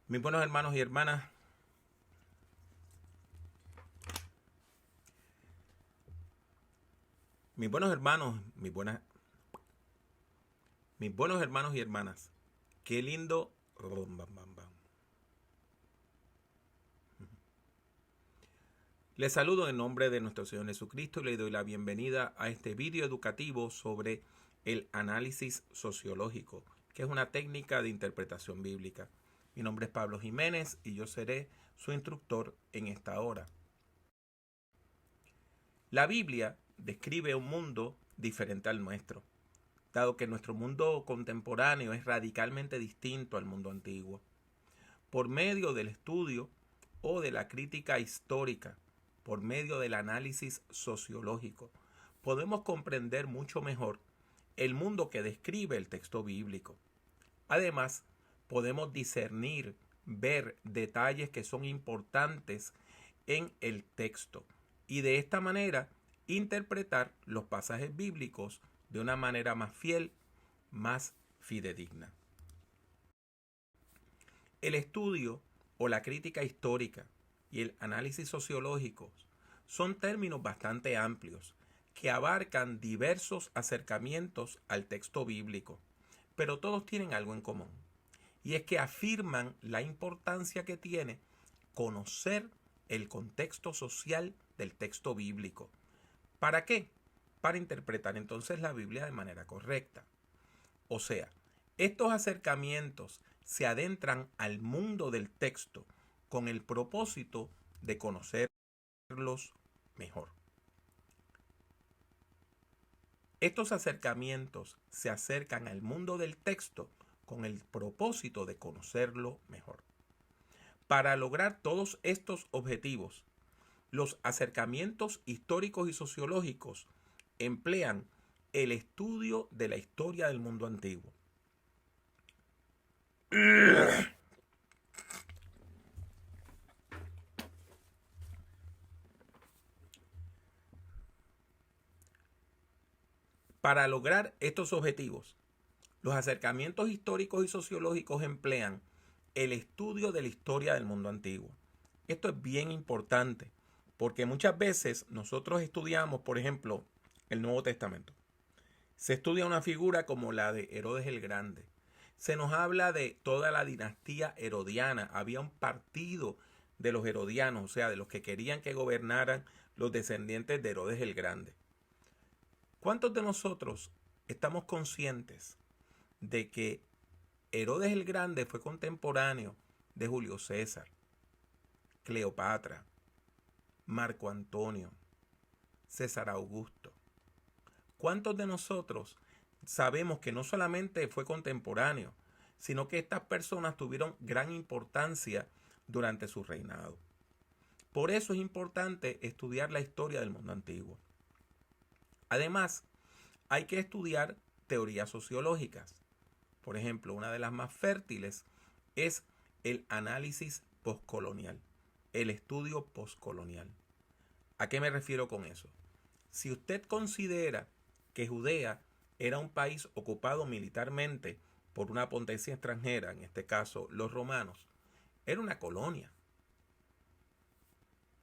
Mis buenos hermanos y hermanas, mis buenos hermanos, mis buenos hermanos y hermanas, qué lindo. Les saludo en nombre de nuestro Señor Jesucristo y le doy la bienvenida a este video educativo sobre el análisis sociológico, que es una técnica de interpretación bíblica. Mi nombre es Pablo Jiménez y yo seré su instructor en esta hora. La Biblia describe un mundo diferente al nuestro, dado que nuestro mundo contemporáneo es radicalmente distinto al mundo antiguo. Por medio del estudio o de la crítica histórica, por medio del análisis sociológico, podemos comprender mucho mejor el mundo que describe el texto bíblico. Además, podemos discernir, ver detalles que son importantes en el texto y de esta manera interpretar los pasajes bíblicos de una manera más fiel, más fidedigna. El estudio o la crítica histórica y el análisis sociológico son términos bastante amplios que abarcan diversos acercamientos al texto bíblico, pero todos tienen algo en común, y es que afirman la importancia que tiene conocer el contexto social del texto bíblico. ¿Para qué? Para interpretar entonces la Biblia de manera correcta. O sea, estos acercamientos se adentran al mundo del texto con el propósito de conocerlos mejor. Estos acercamientos se acercan al mundo del texto con el propósito de conocerlo mejor. Para lograr todos estos objetivos, los acercamientos históricos y sociológicos emplean el estudio de la historia del mundo antiguo. Para lograr estos objetivos, los acercamientos históricos y sociológicos emplean el estudio de la historia del mundo antiguo. Esto es bien importante porque muchas veces nosotros estudiamos, por ejemplo, el Nuevo Testamento. Se estudia una figura como la de Herodes el Grande. Se nos habla de toda la dinastía herodiana. Había un partido de los herodianos, o sea, de los que querían que gobernaran los descendientes de Herodes el Grande. ¿Cuántos de nosotros estamos conscientes de que Herodes el Grande fue contemporáneo de Julio César, Cleopatra, Marco Antonio, César Augusto? ¿Cuántos de nosotros sabemos que no solamente fue contemporáneo, sino que estas personas tuvieron gran importancia durante su reinado? Por eso es importante estudiar la historia del mundo antiguo. Además, hay que estudiar teorías sociológicas. Por ejemplo, una de las más fértiles es el análisis postcolonial, el estudio postcolonial. ¿A qué me refiero con eso? Si usted considera que Judea era un país ocupado militarmente por una potencia extranjera, en este caso los romanos, era una colonia.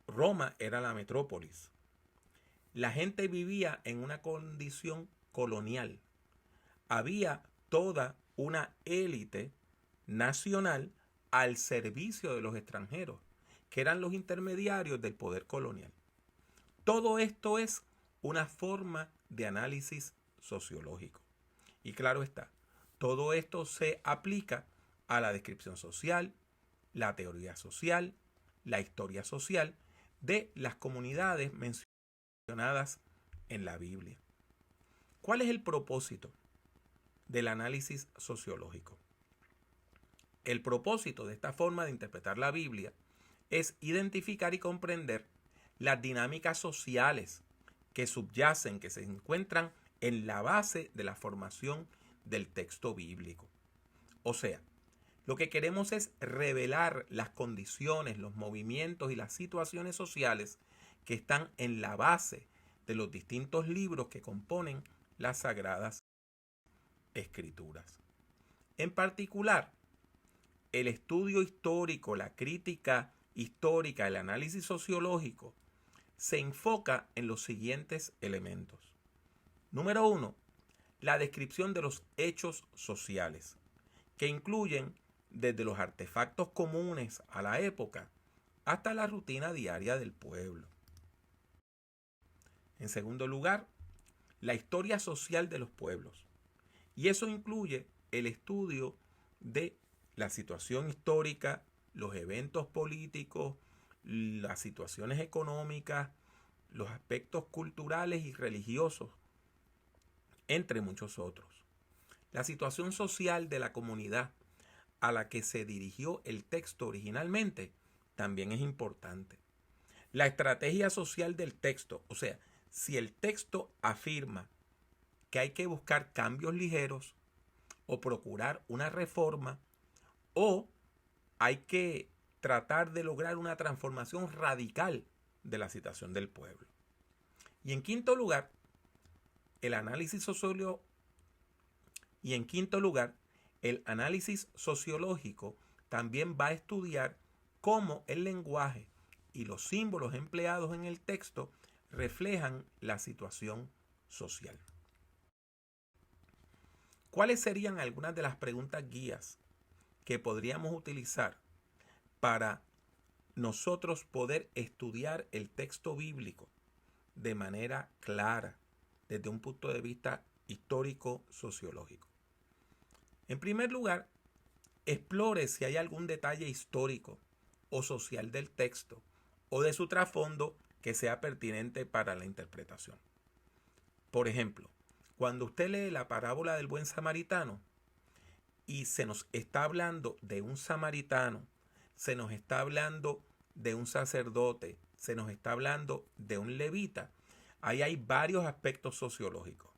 Roma era la metrópolis. La gente vivía en una condición colonial. Había toda una élite nacional al servicio de los extranjeros, que eran los intermediarios del poder colonial. Todo esto es una forma de análisis sociológico. Y claro está, todo esto se aplica a la descripción social, la teoría social, la historia social de las comunidades mencionadas en la Biblia. ¿Cuál es el propósito del análisis sociológico? El propósito de esta forma de interpretar la Biblia es identificar y comprender las dinámicas sociales que subyacen, que se encuentran en la base de la formación del texto bíblico. O sea, lo que queremos es revelar las condiciones, los movimientos y las situaciones sociales que están en la base de los distintos libros que componen las Sagradas Escrituras. En particular, el estudio histórico, la crítica histórica, el análisis sociológico, se enfoca en los siguientes elementos. Número 1, la descripción de los hechos sociales, que incluyen desde los artefactos comunes a la época hasta la rutina diaria del pueblo. En segundo lugar, la historia social de los pueblos. Y eso incluye el estudio de la situación histórica, los eventos políticos, las situaciones económicas, los aspectos culturales y religiosos, entre muchos otros. La situación social de la comunidad a la que se dirigió el texto originalmente también es importante. La estrategia social del texto, o sea, si el texto afirma que hay que buscar cambios ligeros o procurar una reforma o hay que tratar de lograr una transformación radical de la situación del pueblo. Y en quinto lugar, el análisis sociológico también va a estudiar cómo el lenguaje y los símbolos empleados en el texto reflejan la situación social. ¿Cuáles serían algunas de las preguntas guías que podríamos utilizar para nosotros poder estudiar el texto bíblico de manera clara desde un punto de vista histórico-sociológico? En primer lugar, explore si hay algún detalle histórico o social del texto o de su trasfondo que sea pertinente para la interpretación. Por ejemplo, cuando usted lee la parábola del buen samaritano y se nos está hablando de un samaritano, se nos está hablando de un sacerdote, se nos está hablando de un levita, ahí hay varios aspectos sociológicos.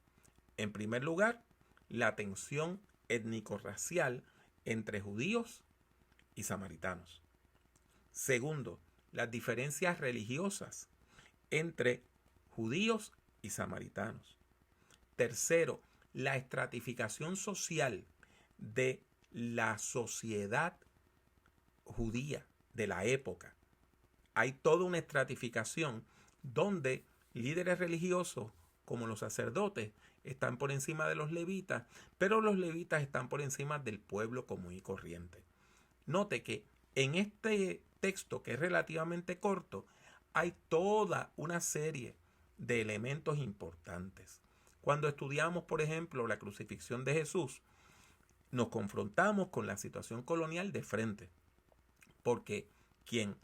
En primer lugar, la tensión étnico-racial entre judíos y samaritanos. Segundo, las diferencias religiosas entre judíos y samaritanos. Tercero, la estratificación social de la sociedad judía de la época. Hay toda una estratificación donde líderes religiosos como los sacerdotes están por encima de los levitas, pero los levitas están por encima del pueblo común y corriente. Note que en este texto, que es relativamente corto, hay toda una serie de elementos importantes. Cuando estudiamos, por ejemplo, la crucifixión de Jesús, nos confrontamos con la situación colonial de frente, porque quien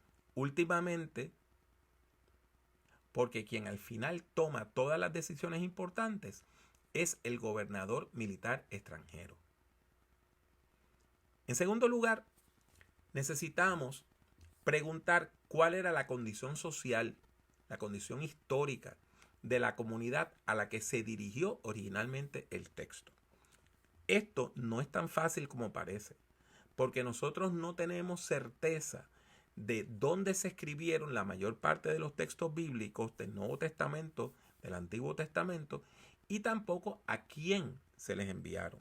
al final toma todas las decisiones importantes es el gobernador militar extranjero. En segundo lugar, necesitamos preguntar cuál era la condición social, la condición histórica de la comunidad a la que se dirigió originalmente el texto. Esto no es tan fácil como parece, porque nosotros no tenemos certeza de dónde se escribieron la mayor parte de los textos bíblicos del Nuevo Testamento, del Antiguo Testamento, y tampoco a quién se les enviaron.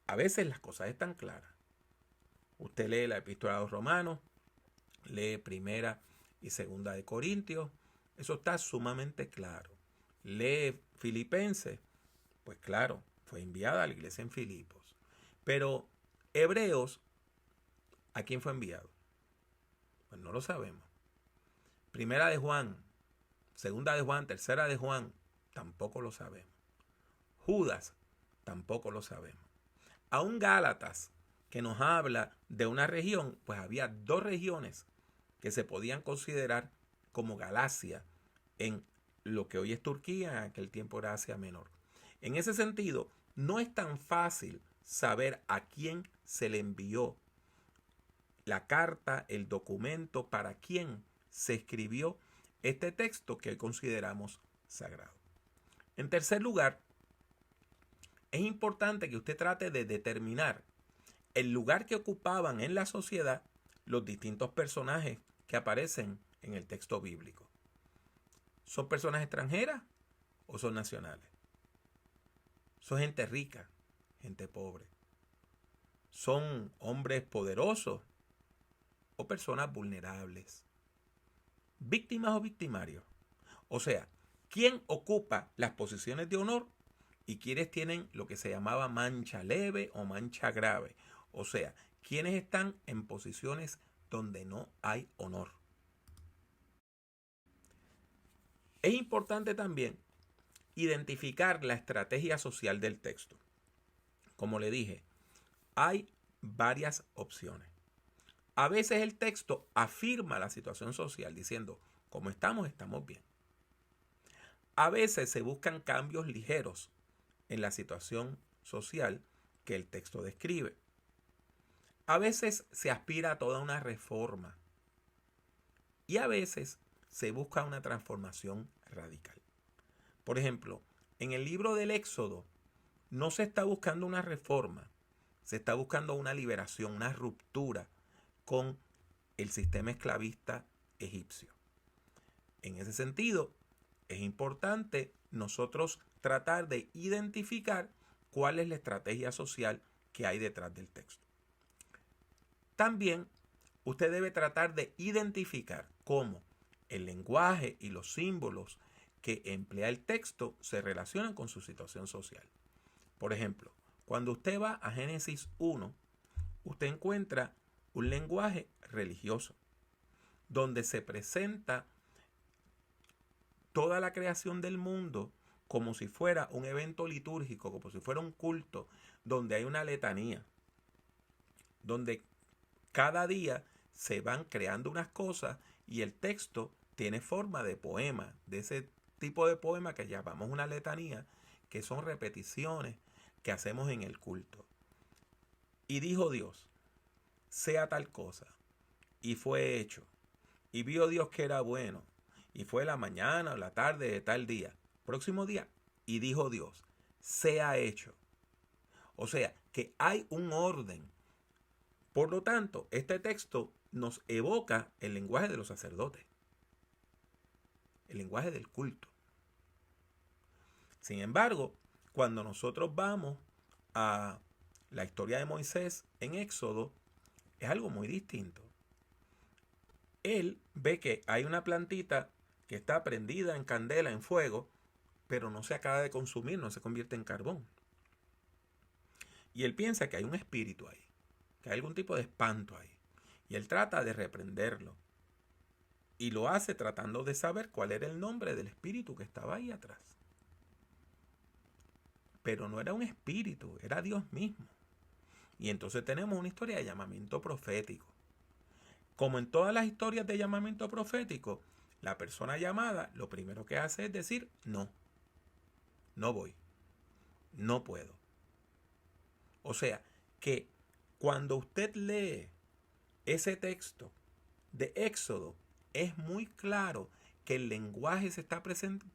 A veces las cosas están claras. Usted lee la Epístola a los Romanos, lee Primera y Segunda de Corintios, eso está sumamente claro. Lee Filipenses, pues claro, fue enviada a la iglesia en Filipos. Pero Hebreos, ¿a quién fue enviado? Pues no lo sabemos. Primera de Juan, Segunda de Juan, Tercera de Juan, tampoco lo sabemos. Judas, tampoco lo sabemos. Aún Gálatas, que nos habla de una región, pues había dos regiones que se podían considerar como Galacia en lo que hoy es Turquía, en aquel tiempo era Asia Menor. En ese sentido, no es tan fácil saber a quién se le envió la carta, el documento, para quién se escribió este texto que hoy consideramos sagrado. En tercer lugar, es importante que usted trate de determinar el lugar que ocupaban en la sociedad los distintos personajes que aparecen en el texto bíblico. ¿Son personas extranjeras o son nacionales? ¿Son gente rica, gente pobre? ¿Son hombres poderosos o personas vulnerables? ¿Víctimas o victimarios? O sea, ¿quién ocupa las posiciones de honor y quiénes tienen lo que se llamaba mancha leve o mancha grave? O sea, ¿quiénes están en posiciones donde no hay honor? Es importante también identificar la estrategia social del texto. Como le dije, hay varias opciones. A veces el texto afirma la situación social diciendo, como estamos bien. A veces se buscan cambios ligeros en la situación social que el texto describe. A veces se aspira a toda una reforma y a veces se busca una transformación radical. Por ejemplo, en el libro del Éxodo no se está buscando una reforma, se está buscando una liberación, una ruptura con el sistema esclavista egipcio. En ese sentido, es importante nosotros tratar de identificar cuál es la estrategia social que hay detrás del texto. También usted debe tratar de identificar cómo el lenguaje y los símbolos que emplea el texto se relacionan con su situación social. Por ejemplo, cuando usted va a Génesis 1, usted encuentra un lenguaje religioso, donde se presenta toda la creación del mundo como si fuera un evento litúrgico, como si fuera un culto, donde hay una letanía, donde cada día se van creando unas cosas y el texto tiene forma de poema, de ese tipo de poema que llamamos una letanía, que son repeticiones que hacemos en el culto. Y dijo Dios, sea tal cosa, y fue hecho. Y vio Dios que era bueno, y fue la mañana o la tarde de tal día, próximo día, y dijo Dios, sea hecho. O sea, que hay un orden. Por lo tanto, este texto nos evoca el lenguaje de los sacerdotes, el lenguaje del culto. Sin embargo, cuando nosotros vamos a la historia de Moisés en Éxodo, es algo muy distinto. Él ve que hay una plantita que está prendida en candela, en fuego, pero no se acaba de consumir, no se convierte en carbón. Y él piensa que hay un espíritu ahí, que hay algún tipo de espanto ahí. Y él trata de reprenderlo. Y lo hace tratando de saber cuál era el nombre del espíritu que estaba ahí atrás. Pero no era un espíritu, era Dios mismo. Y entonces tenemos una historia de llamamiento profético. Como en todas las historias de llamamiento profético, la persona llamada lo primero que hace es decir, no, no voy, no puedo. O sea, que cuando usted lee ese texto de Éxodo, es muy claro que el lenguaje se está presentando.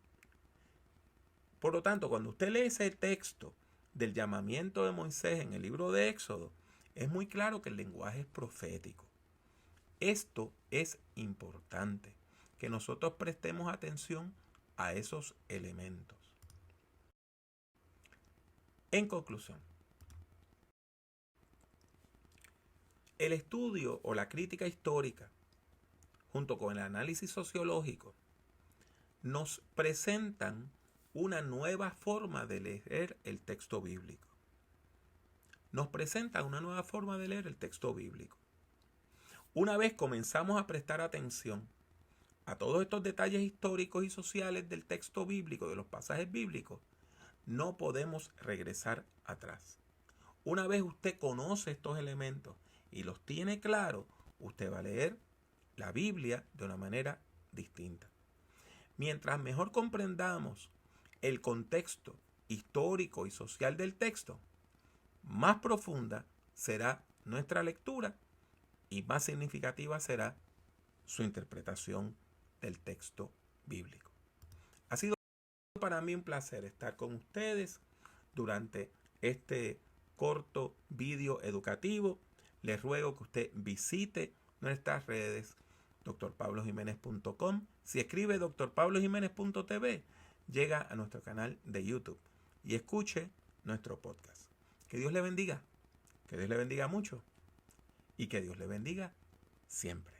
Por lo tanto, cuando usted lee ese texto del llamamiento de Moisés en el libro de Éxodo, es muy claro que el lenguaje es profético. Esto es importante, que nosotros prestemos atención a esos elementos. En conclusión, el estudio o la crítica histórica, junto con el análisis sociológico, nos presentan una nueva forma de leer el texto bíblico. Nos presentan una nueva forma de leer el texto bíblico. Una vez comenzamos a prestar atención a todos estos detalles históricos y sociales del texto bíblico, de los pasajes bíblicos, no podemos regresar atrás. Una vez usted conoce estos elementos y los tiene claros, usted va a leer la Biblia de una manera distinta. Mientras mejor comprendamos el contexto histórico y social del texto, más profunda será nuestra lectura y más significativa será su interpretación del texto bíblico. Ha sido para mí un placer estar con ustedes durante este corto vídeo educativo. Les ruego que usted visite nuestras redes drpablojimenez.com. Si escribe drpablojimenez.tv, llega a nuestro canal de YouTube y escuche nuestro podcast. Que Dios le bendiga. Que Dios le bendiga mucho y que Dios le bendiga siempre.